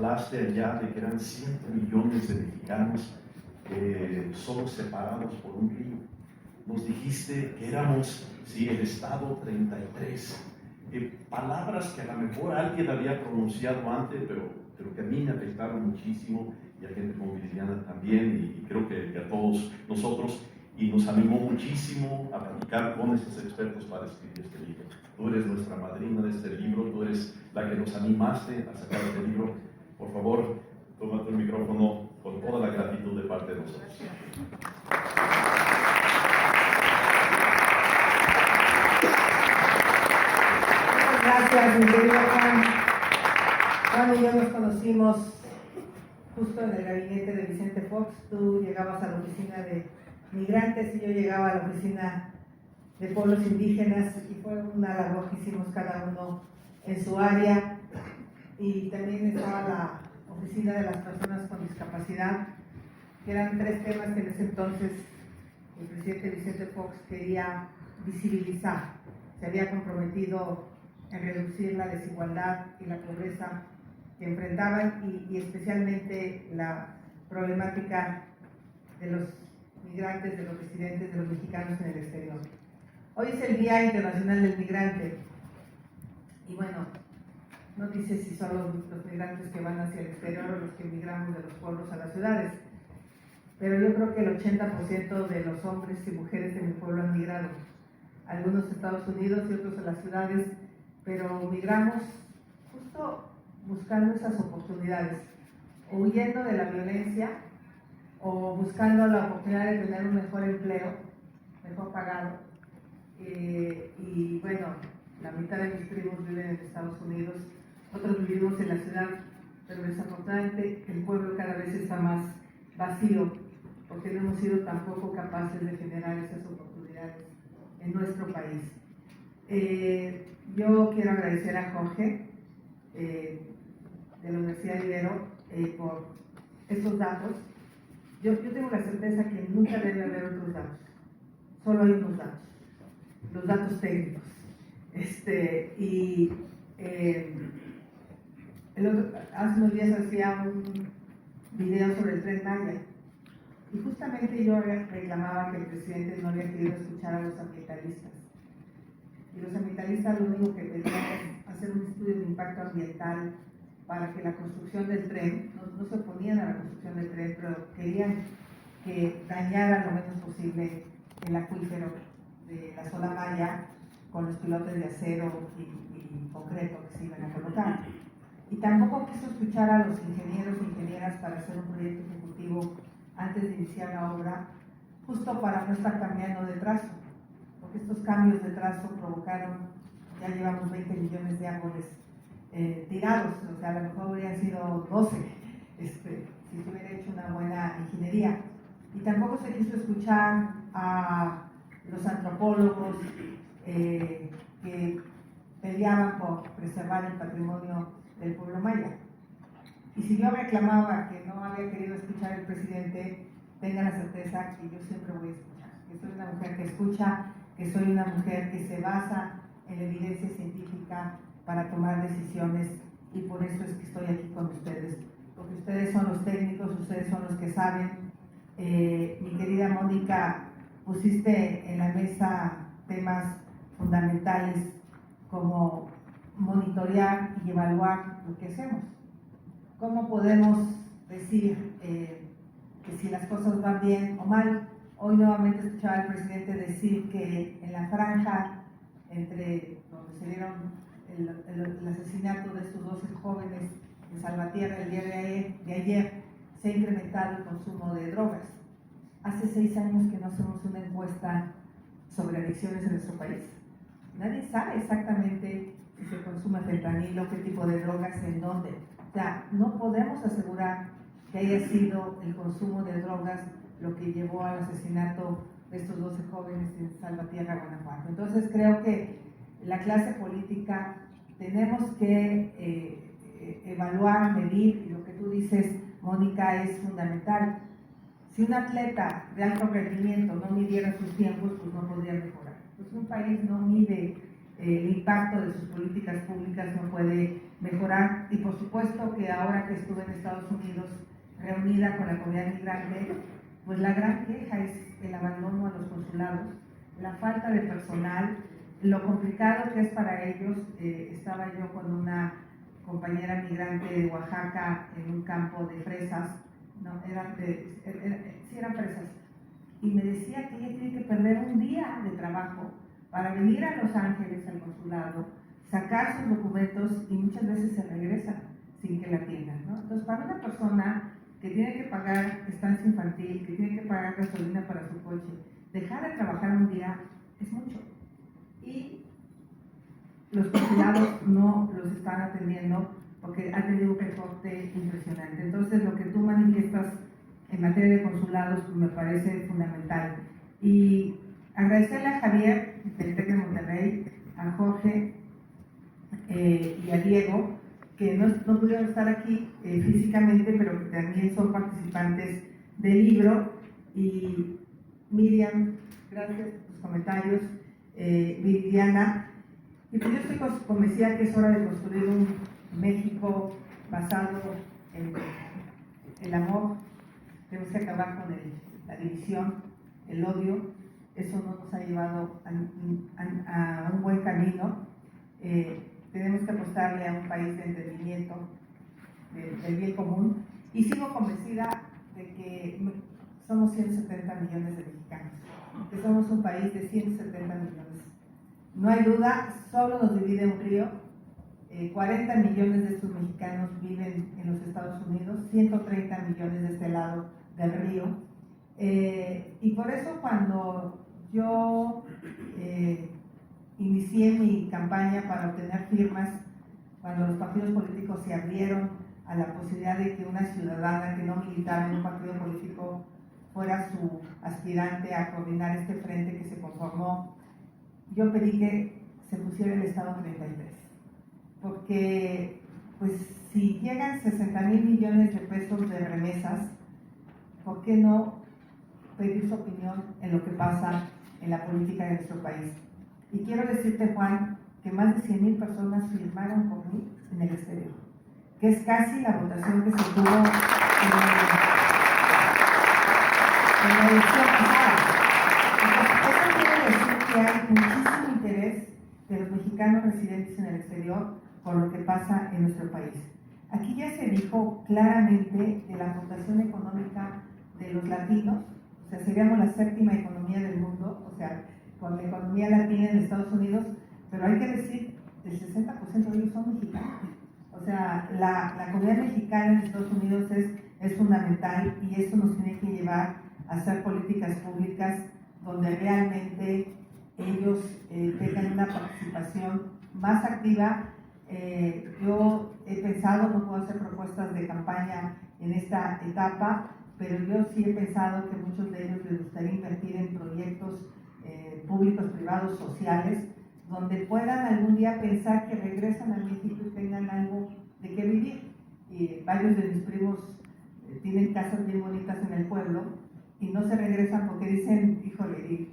hablaste allá de que eran 7 millones de mexicanos solo separados por un río. Nos dijiste que éramos, sí, el estado 33. Palabras que a lo mejor alguien había pronunciado antes, pero que a mí me afectaron muchísimo, y a gente como Viridiana también, y creo que a todos nosotros, y nos animó muchísimo a platicar con estos expertos para escribir este libro. Tú eres nuestra madrina de este libro, tú eres la que nos animaste a sacar este libro. Por favor, tómate el micrófono con toda la gratitud de parte de nosotros. Gracias, mi querido Juan. Juan y yo nos conocimos justo en el gabinete de Vicente Fox. Tú llegabas a la oficina de migrantes y yo llegaba a la oficina de pueblos indígenas, y fue una labor que hicimos cada uno en su área. Y también estaba la oficina de las personas con discapacidad, que eran 3 temas que en ese entonces el presidente Vicente Fox quería visibilizar. Se había comprometido en reducir la desigualdad y la pobreza que enfrentaban, y especialmente la problemática de los migrantes, de los residentes, de los mexicanos en el exterior. Hoy es el Día Internacional del Migrante, y bueno, no dice si son los migrantes que van hacia el exterior o los que migramos de los pueblos a las ciudades, pero yo creo que el 80% de los hombres y mujeres de mi pueblo han migrado, algunos a Estados Unidos y otros a las ciudades, pero migramos justo buscando esas oportunidades, o huyendo de la violencia, o buscando la oportunidad de tener un mejor empleo, mejor pagado. Y bueno, la mitad de mis primos viven en Estados Unidos, otros vivimos en la ciudad, pero desafortunadamente el pueblo cada vez está más vacío, porque no hemos sido tampoco capaces de generar esas oportunidades en nuestro país. Yo quiero agradecer a Jorge de la Universidad de Ibero por estos datos. Yo tengo la certeza que nunca debe haber otros datos, solo hay unos datos, los datos técnicos. Hace unos días hacía un video sobre el Tren Maya, y justamente yo reclamaba que el presidente no había querido escuchar a los ambientalistas. Y los ambientalistas lo único que pedían es hacer un estudio de impacto ambiental para que la construcción del tren, no se oponían a la construcción del tren, pero querían que dañara lo menos posible el acuífero de la zona Maya con los pilotes de acero y concreto que se iban a colocar. Y tampoco quiso escuchar a los ingenieros e ingenieras para hacer un proyecto ejecutivo antes de iniciar la obra, justo para no estar cambiando de trazo, porque estos cambios de trazo provocaron, ya llevamos 20 millones de árboles tirados, o sea, a lo mejor habrían sido 12 si se hubiera hecho una buena ingeniería. Y tampoco se quiso escuchar a los antropólogos que peleaban por preservar el patrimonio del pueblo maya. Y si yo reclamaba que no había querido escuchar el presidente, tenga la certeza que yo siempre voy a escuchar, que soy una mujer que escucha, que soy una mujer que se basa en la evidencia científica para tomar decisiones, y por eso es que estoy aquí con ustedes, porque ustedes son los técnicos, ustedes son los que saben. Mi querida Mónica, pusiste en la mesa temas fundamentales como monitorear y evaluar lo que hacemos. ¿Cómo podemos decir que si las cosas van bien o mal? Hoy nuevamente escuchaba al presidente decir que en la franja entre donde se dieron el asesinato de estos 12 jóvenes en Salvatierra el día de ayer, se ha incrementado el consumo de drogas. Hace 6 años que no hacemos una encuesta sobre adicciones en nuestro país. Nadie sabe exactamente si se consume fentanilo, qué tipo de drogas, en dónde. O sea, no podemos asegurar que haya sido el consumo de drogas lo que llevó al asesinato de estos 12 jóvenes en Salvatierra, Guanajuato. Entonces creo que la clase política tenemos que evaluar, medir, y lo que tú dices, Mónica, es fundamental. Si un atleta de alto rendimiento no midiera sus tiempos, pues no podría mejorar. Pues un país no mide el impacto de sus políticas públicas no puede mejorar. Y por supuesto que ahora que estuve en Estados Unidos reunida con la comunidad migrante, pues la gran queja es el abandono a los consulados, la falta de personal, lo complicado que es para ellos. Estaba yo con una compañera migrante de Oaxaca en un campo de fresas, no, sí eran fresas, y me decía que ella tiene que perder un día de trabajo para venir a Los Ángeles al consulado, sacar sus documentos y muchas veces se regresa sin que la atiendan, ¿no? Entonces, para una persona que tiene que pagar estancia infantil, que tiene que pagar gasolina para su coche, dejar de trabajar un día es mucho. Y los consulados no los están atendiendo porque ha tenido un recorte impresionante. Entonces, lo que tú manifiestas en materia de consulados me parece fundamental. Y agradecerle a Javier, del TEC de Monterrey, a Jorge y a Diego, que no pudieron estar aquí físicamente, pero que también son participantes del libro. Y Miriam, gracias por tus comentarios, Viviana. Y pues yo estoy convencida que es hora de construir un México basado en el amor. Tenemos que acabar con la división, el odio. Eso no nos ha llevado a un buen camino. Tenemos que apostarle a un país de entendimiento, del bien común. Y sigo convencida de que somos 170 millones de mexicanos, que somos un país de 170 millones. No hay duda, solo nos divide un río. 40 millones de estos mexicanos viven en los Estados Unidos, 130 millones de este lado del río. Y por eso cuando yo inicié mi campaña para obtener firmas, cuando los partidos políticos se abrieron a la posibilidad de que una ciudadana que no militaba en un partido político fuera su aspirante a coordinar este frente que se conformó, yo pedí que se pusiera el Estado 33, porque pues si llegan 60,000 millones de pesos de remesas, ¿por qué no pedir su opinión en lo que pasa en la política de nuestro país? Y quiero decirte, Juan, que más de 100,000 personas firmaron por mí en el exterior, que es casi la votación que se tuvo en la elección pasada. Entonces, eso quiere decir que hay muchísimo interés de los mexicanos residentes en el exterior por lo que pasa en nuestro país. Aquí ya se dijo claramente de la aportación económica de los latinos, o sea, seríamos la séptima economía del mundo, o sea, con la economía latina en Estados Unidos, pero hay que decir, el 60% de ellos son mexicanos. O sea, la comunidad mexicana en Estados Unidos es fundamental, y eso nos tiene que llevar a hacer políticas públicas donde realmente ellos tengan una participación más activa. Yo he pensado, no puedo hacer propuestas de campaña en esta etapa, pero yo sí he pensado que muchos de ellos les gustaría invertir en proyectos públicos, privados, sociales, donde puedan algún día pensar que regresan a México y tengan algo de qué vivir. Y varios de mis primos tienen casas bien bonitas en el pueblo y no se regresan porque dicen, híjole,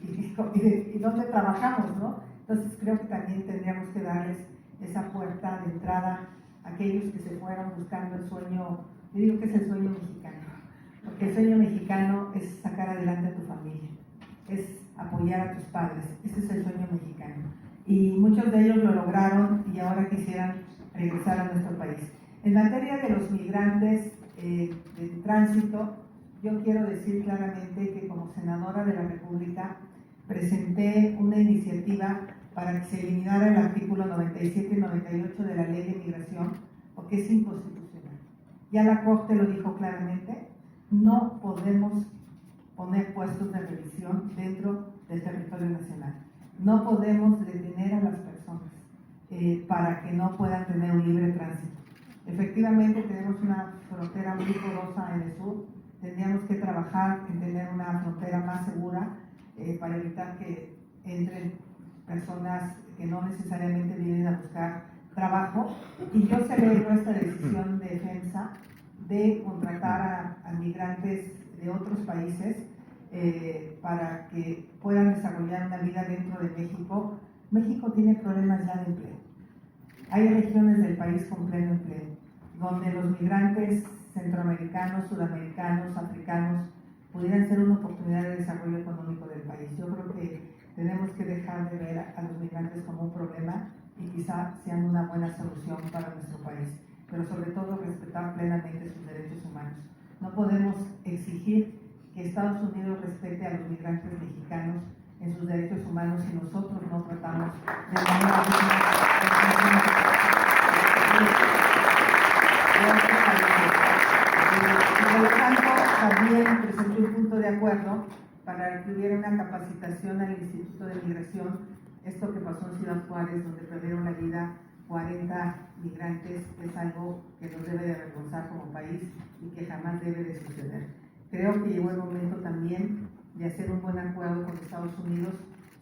¿y dónde trabajamos, no? Entonces creo que también tendríamos que darles esa puerta de entrada a aquellos que se fueron buscando el sueño. Yo digo que es el sueño mexicano, porque el sueño mexicano es sacar adelante a tu familia, es apoyar a tus padres. Ese es el sueño mexicano, y muchos de ellos lo lograron y ahora quisieran regresar a nuestro país. En materia de los migrantes de tránsito, yo quiero decir claramente que como senadora de la República presenté una iniciativa para que se eliminara el artículo 97 y 98 de la Ley de Migración, porque es inconstitucional. Ya la Corte lo dijo claramente, no podemos poner puestos de revisión dentro del territorio nacional. No podemos detener a las personas para que no puedan tener un libre tránsito. Efectivamente, tenemos una frontera muy porosa en el sur. Tendríamos que trabajar en tener una frontera más segura para evitar que entren personas que no necesariamente vienen a buscar trabajo. Y yo celebro esta decisión de FEMSA de contratar a migrantes de otros países para que puedan desarrollar una vida dentro de México, México tiene problemas ya de empleo. Hay regiones del país con pleno empleo, donde los migrantes centroamericanos, sudamericanos, africanos pudieran ser una oportunidad de desarrollo económico del país. Yo creo que tenemos que dejar de ver a los migrantes como un problema y quizá sean una buena solución para nuestro país, pero sobre todo respetar plenamente sus derechos humanos. No podemos exigir que Estados Unidos respete a los migrantes mexicanos en sus derechos humanos si nosotros no tratamos de manera digna. Por lo tanto, también presenté un punto de acuerdo para que hubiera una capacitación al Instituto de Migración. Esto que pasó en Ciudad Juárez, donde perdieron la vida 40 migrantes, es algo que nos debe de avergonzar como país y que jamás debe de suceder. Creo que llegó el momento también de hacer un buen acuerdo con Estados Unidos.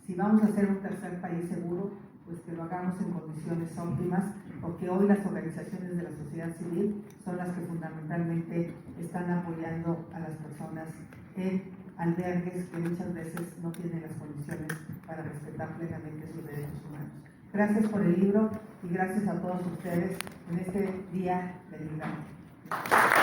Si vamos a ser un tercer país seguro, pues que lo hagamos en condiciones óptimas, porque hoy las organizaciones de la sociedad civil son las que fundamentalmente están apoyando a las personas en albergues que muchas veces no tienen las condiciones para respetar plenamente sus derechos humanos. Gracias por el libro y gracias a todos ustedes en este Día del Migrante.